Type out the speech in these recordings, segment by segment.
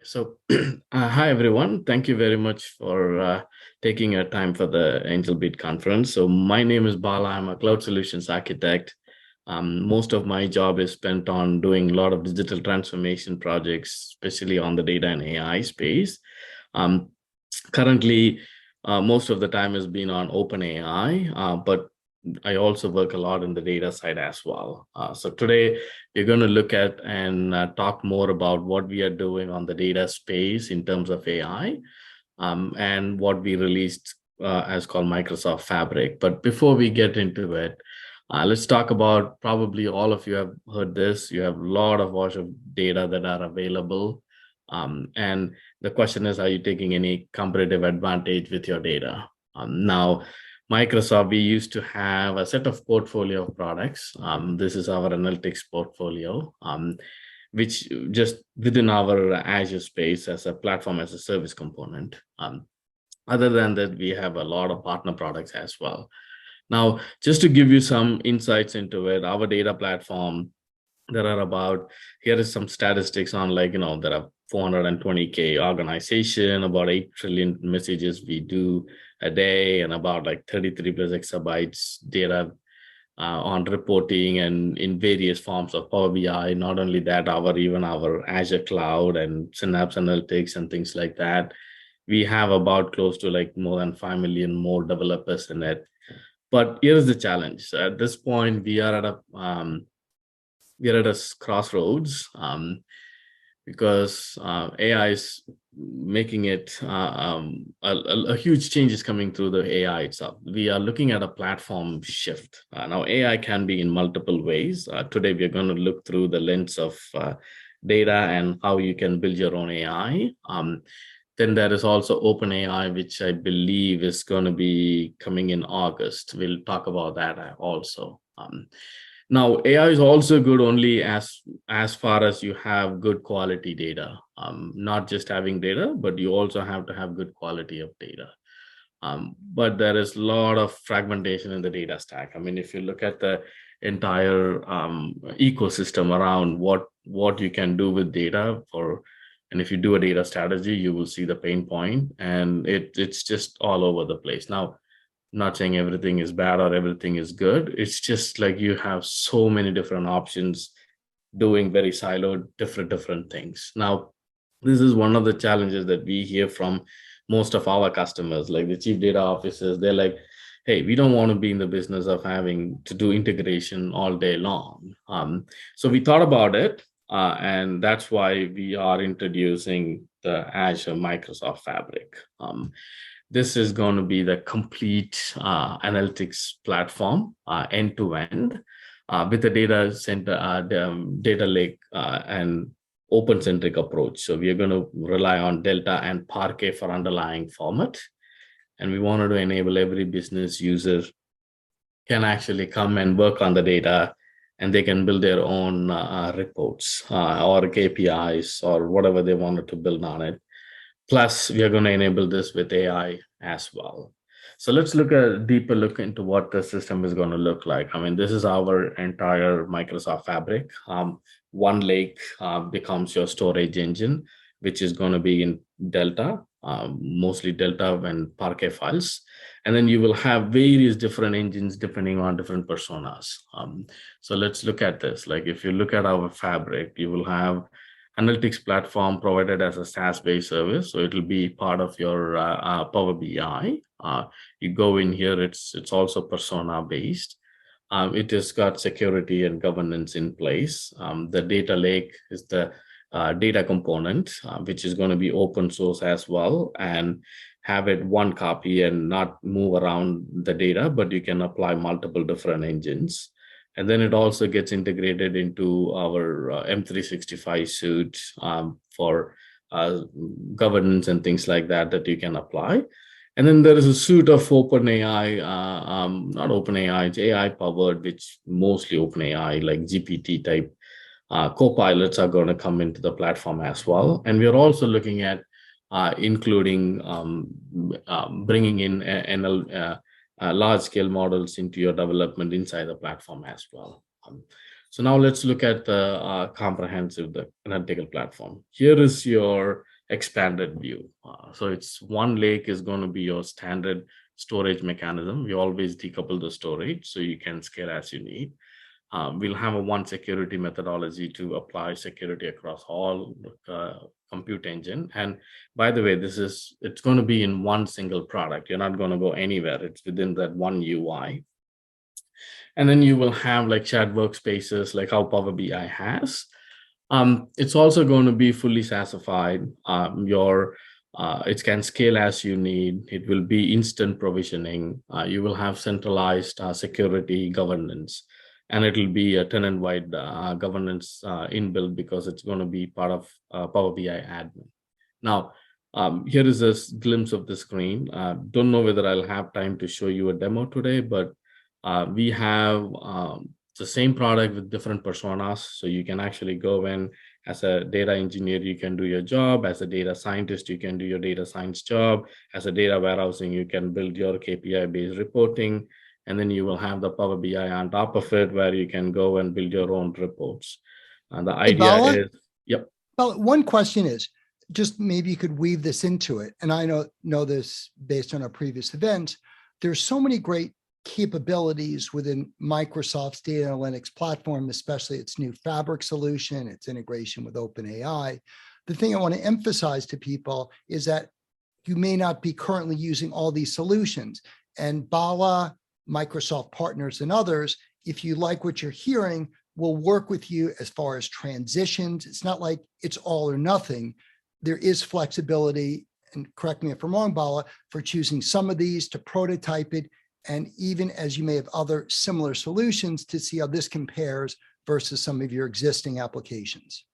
So, hi everyone. Thank you very much for taking your time for the Angelbeat conference. So, my name is Bala. I'm a cloud solutions architect. Most of my job is spent on doing a lot of digital transformation projects, especially on the data and AI space. Um, Currently, most of the time has been on OpenAI, but I also work a lot in the data side as well. So today we're going to look at and talk more about what we are doing on the data space in terms of AI, and what we released as called Microsoft Fabric. But before we get into it, let's talk about, probably all of you have heard this. You have a lot of wash of data that are available. And the question is, are you taking any competitive advantage with your data? Now, Microsoft, we used to have a set of portfolio of products. This is our analytics portfolio, which just within our Azure space as a platform as a service component. Other than that, we have a lot of partner products as well. Now, just to give you some insights into it, our data platform, there are about, here is some statistics on, like, there are 420K organization, about 8 trillion messages we do a day, and about like 33 plus exabytes data on reporting and in various forms of Power BI. Not only that, even our Azure cloud and Synapse Analytics and things like that. We have about close to like more than 5 million more developers in it. But here's the challenge. At this point, we are at a crossroads, because AI is making it a huge change is coming through the AI itself. We are looking at a platform shift. Now, AI can be in multiple ways. Today, we are going to look through the lens of data and how you can build your own AI. Then there is also OpenAI, which I believe is going to be coming in August. We'll talk about that also. Now, AI is also good only as far as you have good quality data. Not just having data, but you also have to have good quality of data. But there is a lot of fragmentation in the data stack. I mean, if you look at the entire ecosystem around what you can do with data and if you do a data strategy, you will see the pain point, and it's just all over the place. Now, not saying everything is bad or everything is good. It's just like you have so many different options doing very siloed different things. Now, this is one of the challenges that we hear from most of our customers, like the chief data officers. They're like, hey, we don't want to be in the business of having to do integration all day long. So we thought about it, and that's why we are introducing the Azure Microsoft Fabric. This is going to be the complete analytics platform, end to end, with a data center, data lake, and open centric approach. So we are going to rely on Delta and Parquet for underlying format. And we wanted to enable every business user can actually come and work on the data, and they can build their own reports or KPIs or whatever they wanted to build on it. Plus, we are going to enable this with AI as well. So let's look at a deeper look into what the system is going to look like. I mean, this is our entire Microsoft Fabric. One lake becomes your storage engine, which is going to be in Delta, mostly Delta and Parquet files. And then you will have various different engines depending on different personas. So let's look at this. Like if you look at our Fabric, you will have analytics platform provided as a SaaS-based service. So it will be part of your Power BI. You go in here, it's also persona-based. It has got security and governance in place. The data lake is the data component, which is going to be open source as well, and have it one copy and not move around the data, but you can apply multiple different engines. And then it also gets integrated into our M365 suite for governance and things like that that you can apply. And then there is a suite of OpenAI, not OpenAI, it's AI powered, which mostly OpenAI, like GPT type co-pilots are going to come into the platform as well. And we're also looking at including bringing in large scale models into your development inside the platform as well. So now let's look at the comprehensive, the analytical platform. Here is your expanded view. So it's one lake is going to be your standard storage mechanism. We always decouple the storage so you can scale as you need. We'll have a one security methodology to apply security across all compute engine. And by the way, it's going to be in one single product. You're not going to go anywhere. It's within that one UI. And then you will have like shared workspaces, like how Power BI has. It's also going to be fully SaaSified. It can scale as you need. It will be instant provisioning. You will have centralized security governance, and it will be a tenant-wide governance inbuilt because it's going to be part of Power BI admin. Now, here is a glimpse of the screen. Don't know whether I'll have time to show you a demo today, but we have the same product with different personas. So you can actually go in as a data engineer, you can do your job. As a data scientist, you can do your data science job. As a data warehousing, you can build your KPI-based reporting. And then you will have the Power BI on top of it, where you can go and build your own reports. And the idea is, yep. Well, one question is, just maybe you could weave this into it. And I know this based on our previous events. There's so many great capabilities within Microsoft's data analytics platform, especially its new Fabric solution, its integration with OpenAI. The thing I want to emphasize to people is that you may not be currently using all these solutions. And Bala, Microsoft partners, and others, if you like what you're hearing, will work with you as far as transitions. It's not like it's all or nothing. There is flexibility, and correct me if I'm wrong, Bala, for choosing some of these to prototype it, and even as you may have other similar solutions to see how this compares versus some of your existing applications.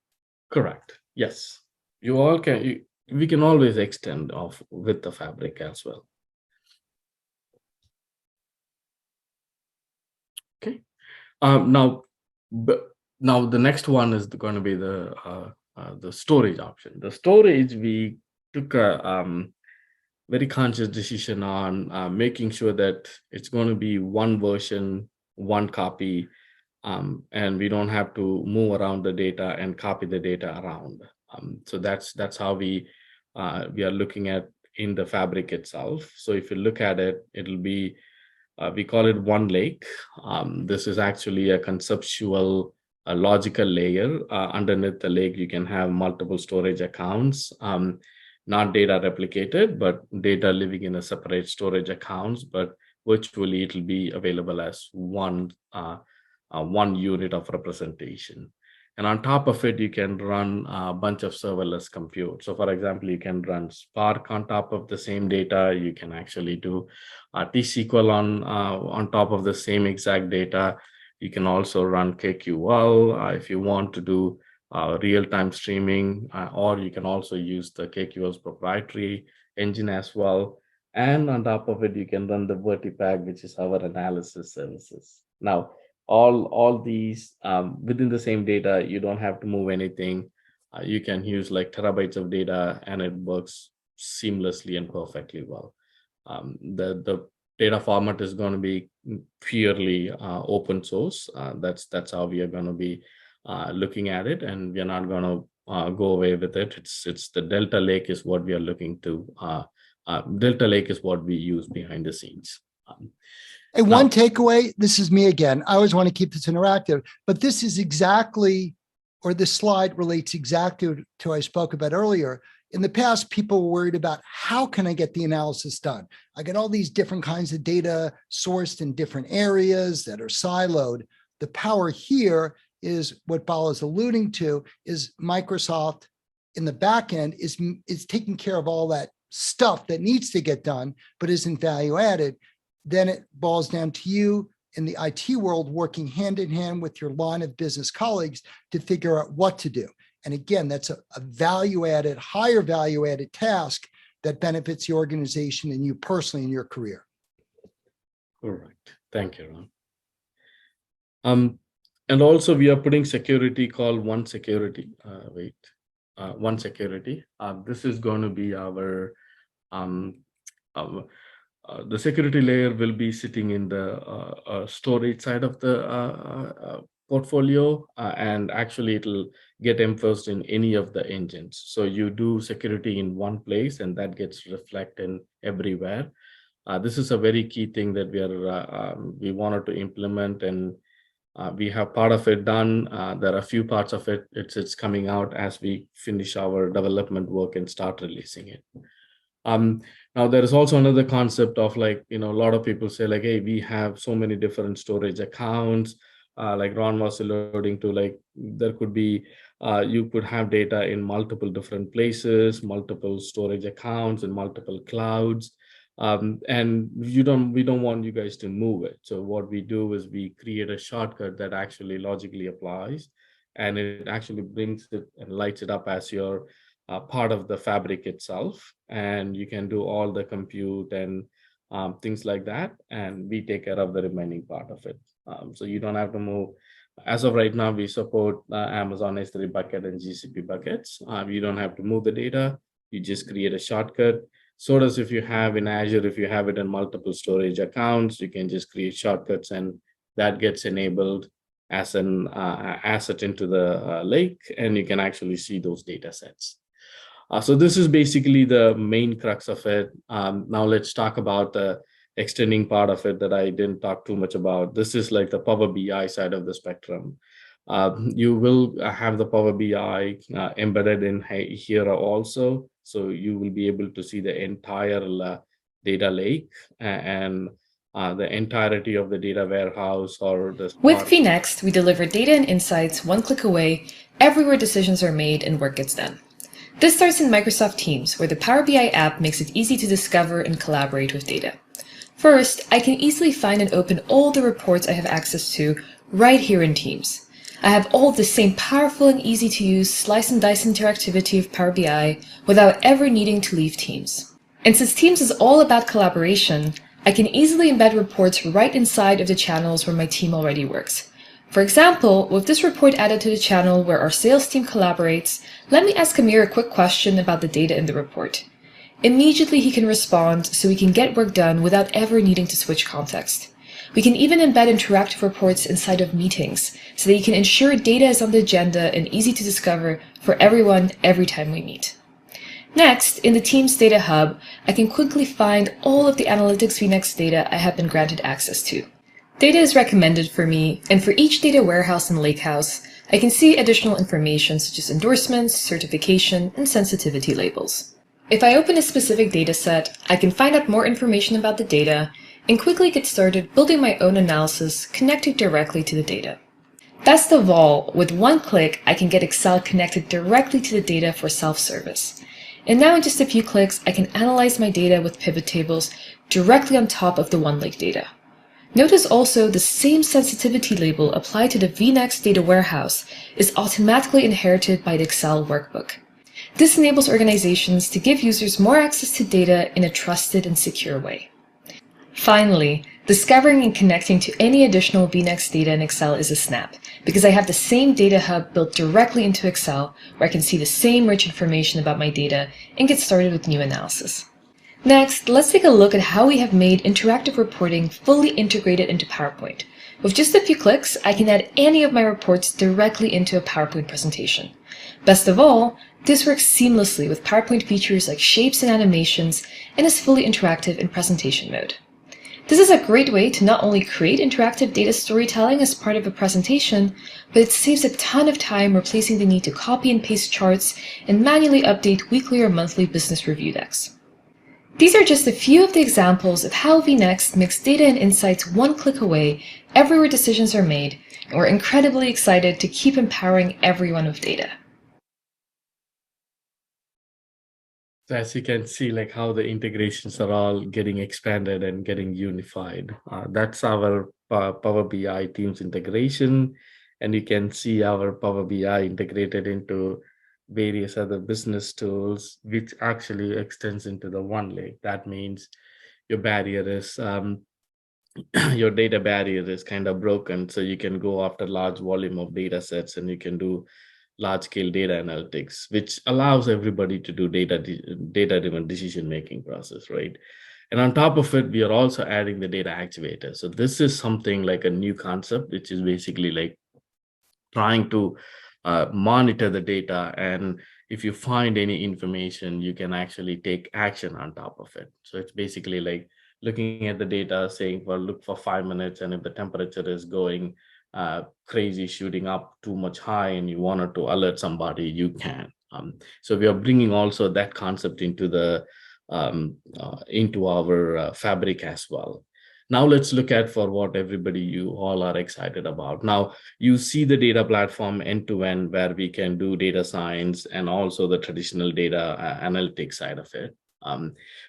Correct. Yes. We can always extend off with the Fabric as well. Okay. Now the next one is going to be the storage option. The storage, we took a very conscious decision on making sure that it's going to be one version, one copy, and we don't have to move around the data and copy the data around. So that's how we are looking at in the Fabric itself. So if you look at it, it'll be we call it one lake. This is actually a conceptual, a logical layer. Underneath the lake, you can have multiple storage accounts. Not data replicated, but data living in a separate storage accounts, but virtually it'll be available as one unit of representation. And on top of it, you can run a bunch of serverless compute. So for example, you can run Spark on top of the same data. You can actually do T-SQL on top of the same exact data. You can also run KQL if you want to do real-time streaming, or you can also use the KQL's proprietary engine as well. And on top of it, you can run the Vertipack, which is our analysis services. Now, all these within the same data, you don't have to move anything. You can use like terabytes of data, and it works seamlessly and perfectly well. The data format is going to be purely open source. That's how we are going to be looking at it, and we're not going to go away with it. It's the Delta Lake is what we are looking to. Delta Lake is what we use behind the scenes. And one takeaway, this is me again. I always want to keep this interactive, but this is exactly, or this slide relates exactly to what I spoke about earlier. In the past, people were worried about how can I get the analysis done? I get all these different kinds of data sourced in different areas that are siloed. The power here is what Bala is alluding to, is Microsoft in the back end is taking care of all that stuff that needs to get done, but isn't value added. Then it boils down to you in the IT world working hand in hand with your line of business colleagues to figure out what to do. And again, that's a value added, higher value added task that benefits the organization and you personally in your career. Correct. Thank you, Ron. And also we are putting security called One Security. One Security. This is going to be our the security layer will be sitting in the storage side of the portfolio, and actually it'll get enforced in any of the engines. So you do security in one place and that gets reflected everywhere. This is a very key thing that we wanted to implement, and we have part of it done. There are a few parts of it. It's coming out as we finish our development work and start releasing it. Now there is also another concept of like, a lot of people say like, hey, we have so many different storage accounts. Like Ron was alluding to, like there could be, you could have data in multiple different places, multiple storage accounts and multiple clouds. And we don't want you guys to move it. So what we do is we create a shortcut that actually logically applies, and it actually brings it and lights it up as your part of the fabric itself, and you can do all the compute and things like that, and we take care of the remaining part of it. So you don't have to move. As of right now, we support Amazon S3 bucket and GCP buckets. You don't have to move the data. You just create a shortcut. So does if you have in Azure, if you have it in multiple storage accounts, you can just create shortcuts and that gets enabled as an asset into the lake, and you can actually see those data sets. So this is basically the main crux of it. Now let's talk about the extending part of it that I didn't talk too much about. This is like the Power BI side of the spectrum. You will have the Power BI embedded in here also. So you will be able to see the entire data lake and the entirety of the data warehouse or the... With vNext, we deliver data and insights one click away, everywhere decisions are made and work gets done. This starts in Microsoft Teams, where the Power BI app makes it easy to discover and collaborate with data. First, I can easily find and open all the reports I have access to right here in Teams. I have all the same powerful and easy to use slice and dice interactivity of Power BI without ever needing to leave Teams. And since Teams is all about collaboration, I can easily embed reports right inside of the channels where my team already works. For example, with this report added to the channel where our sales team collaborates, let me ask Amir a quick question about the data in the report. Immediately he can respond so we can get work done without ever needing to switch context. We can even embed interactive reports inside of meetings so that you can ensure data is on the agenda and easy to discover for everyone every time we meet. Next, in the Teams Data Hub, I can quickly find all of the Analytics vNext data I have been granted access to. Data is recommended for me, and for each data warehouse and lakehouse, I can see additional information such as endorsements, certification, and sensitivity labels. If I open a specific dataset, I can find out more information about the data and quickly get started building my own analysis connected directly to the data. Best of all, with one click, I can get Excel connected directly to the data for self-service. And now in just a few clicks, I can analyze my data with pivot tables directly on top of the OneLake data. Notice also the same sensitivity label applied to the vNext data warehouse is automatically inherited by the Excel workbook. This enables organizations to give users more access to data in a trusted and secure way. Finally, discovering and connecting to any additional vNext data in Excel is a snap, because I have the same data hub built directly into Excel where I can see the same rich information about my data and get started with new analysis. Next, let's take a look at how we have made interactive reporting fully integrated into PowerPoint. With just a few clicks, I can add any of my reports directly into a PowerPoint presentation. Best of all, this works seamlessly with PowerPoint features like shapes and animations and is fully interactive in presentation mode. This is a great way to not only create interactive data storytelling as part of a presentation, but it saves a ton of time replacing the need to copy and paste charts and manually update weekly or monthly business review decks. These are just a few of the examples of how vNext makes data and insights one click away everywhere decisions are made, and we're incredibly excited to keep empowering everyone with data. So as you can see, like how the integrations are all getting expanded and getting unified. That's our Power BI Teams integration. And you can see our Power BI integrated into various other business tools, which actually extends into the OneLake. That means your barrier is, your data barrier is kind of broken. So you can go after large volume of data sets and you can do large-scale data analytics, which allows everybody to do data-driven decision-making process, right? And on top of it, we are also adding the data activator. So this is something like a new concept, which is basically like trying to monitor the data, and if you find any information, you can actually take action on top of it. So it's basically like looking at the data, saying, well, look for 5 minutes, and if the temperature is going crazy, shooting up too much high, and you wanted to alert somebody, you can. So we are bringing also that concept into our fabric as well. Now let's look at for what everybody, you all are excited about. Now you see the data platform end to end, where we can do data science and also the traditional data analytics side of it.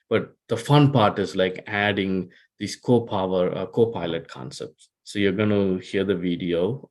But the fun part is like adding these co-pilot concepts. So you're going to hear the video.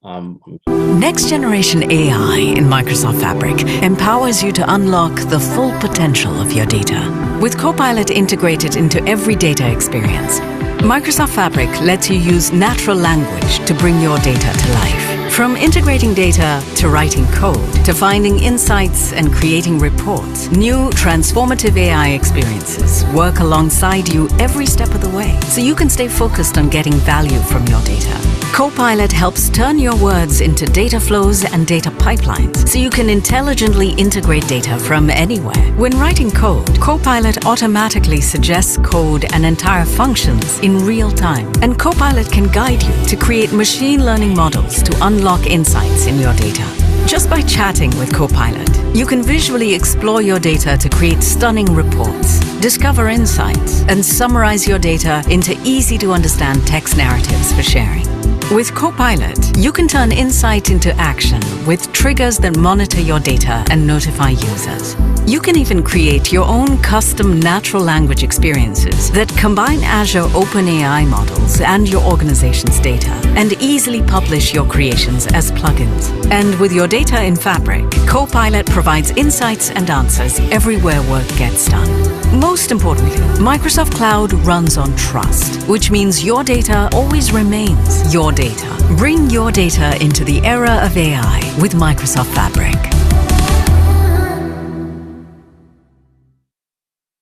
Next generation AI in Microsoft Fabric empowers you to unlock the full potential of your data. With Copilot integrated into every data experience, Microsoft Fabric lets you use natural language to bring your data to life. From integrating data to writing code to finding insights and creating reports, new transformative AI experiences work alongside you every step of the way, so you can stay focused on getting value from your data. Copilot helps turn your words into data flows and data pipelines, so you can intelligently integrate data from anywhere. When writing code, Copilot automatically suggests code and entire functions in real time, and Copilot can guide you to create machine learning models to unlock insights in your data. Just by chatting with Copilot, you can visually explore your data to create stunning reports, discover insights, and summarize your data into easy-to-understand text narratives for sharing. With Copilot, you can turn insight into action with triggers that monitor your data and notify users. You can even create your own custom natural language experiences that combine Azure OpenAI models and your organization's data, and easily publish your creations as plugins. And with your data in Fabric, Copilot provides insights and answers everywhere work gets done. Most importantly, Microsoft Cloud runs on trust, which means your data always remains your data. Bring your data into the era of AI with Microsoft Fabric.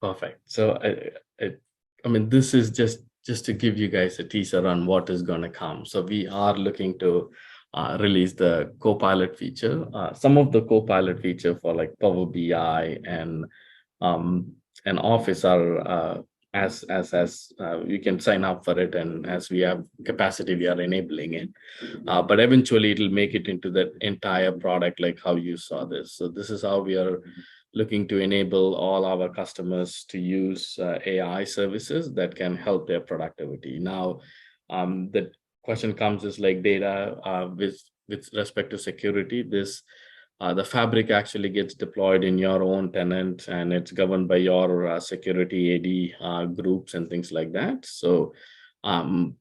Perfect. So I mean, this is just to give you guys a teaser on what is going to come. So we are looking to release the Copilot feature. Some of the Copilot feature for like Power BI and Office are as you can sign up for it, and as we have capacity, we are enabling it. But eventually, it'll make it into the entire product, like how you saw this. So this is how we are looking to enable all our customers to use AI services that can help their productivity. Now, the question comes is like data with respect to security. The Fabric actually gets deployed in your own tenant, and it's governed by your security AD groups and things like that. So, and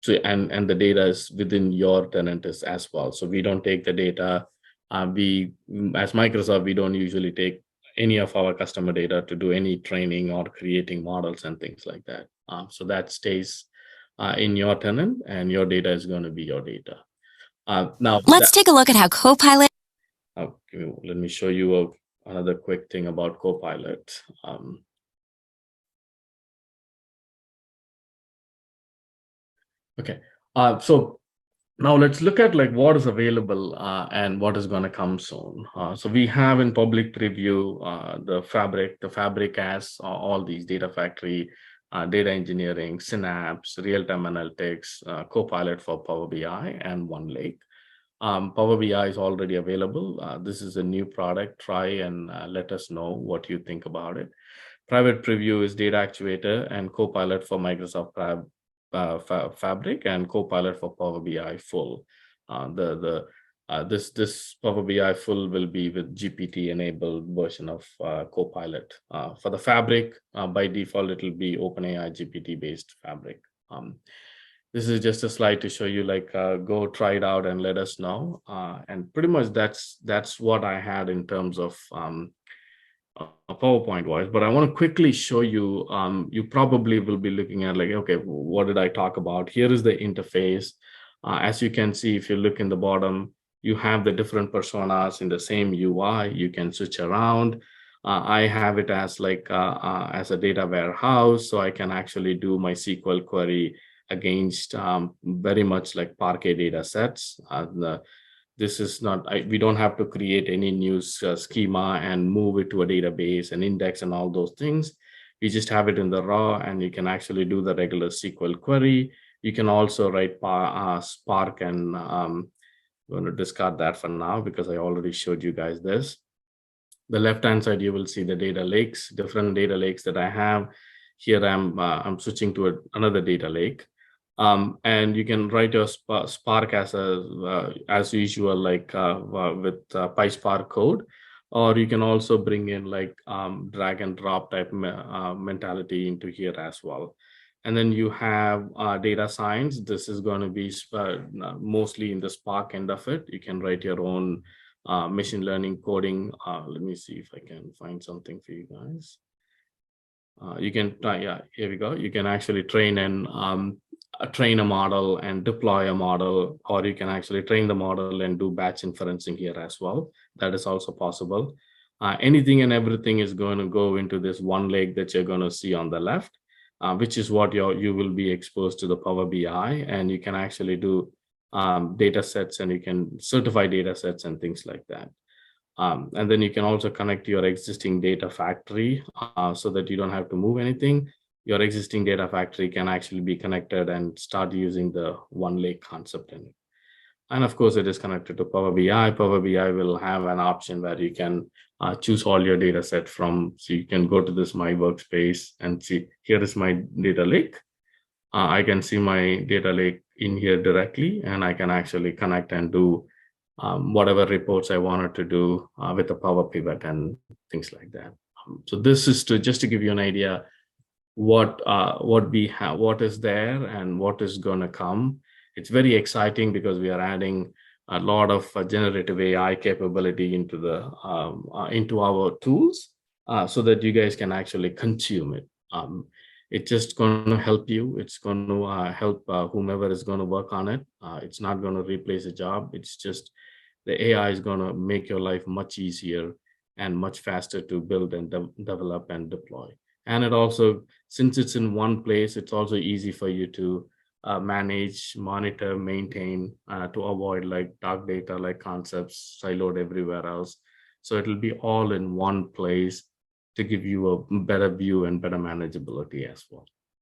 the data is within your tenant as well. So we don't take the data. We, as Microsoft, we don't usually take any of our customer data to do any training or creating models and things like that. So that stays in your tenant, and your data is going to be your data. Now, let's take a look at how Copilot. Let me show you another quick thing about Copilot. Okay, so now let's look at like what is available and what is going to come soon. So we have in public preview the Fabric as all these data factory, data engineering, Synapse, real-time analytics, Copilot for Power BI, and OneLake. Power BI is already available. This is a new product. Try and let us know what you think about it. Private preview is Data Actuator and Copilot for Microsoft Fabric, and Copilot for Power BI Full. This Power BI Full will be with GPT-enabled version of Copilot. For the Fabric, by default, it will be OpenAI GPT-based Fabric. This is just a slide to show you, like, go try it out and let us know. And pretty much that's what I had in terms of PowerPoint wise. But I want to quickly show you, you probably will be looking at like, okay, what did I talk about? Here is the interface. As you can see, if you look in the bottom, you have the different personas in the same UI. You can switch around. I have it as like as a data warehouse, so I can actually do my SQL query against very much like Parquet data sets. This is not, we don't have to create any new schema and move it to a database and index and all those things. You just have it in the raw, and you can actually do the regular SQL query. You can also write Spark, and I'm going to discard that for now because I already showed you guys this. The left-hand side, you will see the data lakes, different data lakes that I have. Here I'm switching to another data lake. And you can write your Spark as usual, like with PySpark code, or you can also bring in like drag and drop type mentality into here as well. And then you have data science. This is going to be mostly in the Spark end of it. You can write your own machine learning coding. Let me see if I can find something for you guys. You can, yeah, here we go. You can actually train a model and deploy a model, or you can actually train the model and do batch inferencing here as well. That is also possible. Anything and everything is going to go into this one lake that you're going to see on the left, which is what you will be exposed to the Power BI, and you can actually do data sets, and you can certify data sets and things like that. And then you can also connect your existing data factory so that you don't have to move anything. Your existing data factory can actually be connected and start using the one lake concept in it. And of course, it is connected to Power BI. Power BI will have an option where you can choose all your data set from. So you can go to this My Workspace and see, here is my data lake. I can see my data lake in here directly, and I can actually connect and do whatever reports I wanted to do with the Power Pivot and things like that. So this is just to give you an idea what we have, what is there, and what is going to come. It's very exciting because we are adding a lot of generative AI capability into our tools so that you guys can actually consume it. It's just going to help you. It's going to help whomever is going to work on it. It's not going to replace a job. It's just the AI is going to make your life much easier and much faster to build and develop and deploy. And it also, since it's in one place, it's also easy for you to manage, monitor, maintain, to avoid like dark data, like concepts siloed everywhere else. So it'll be all in one place to give you a better view and better manageability as well.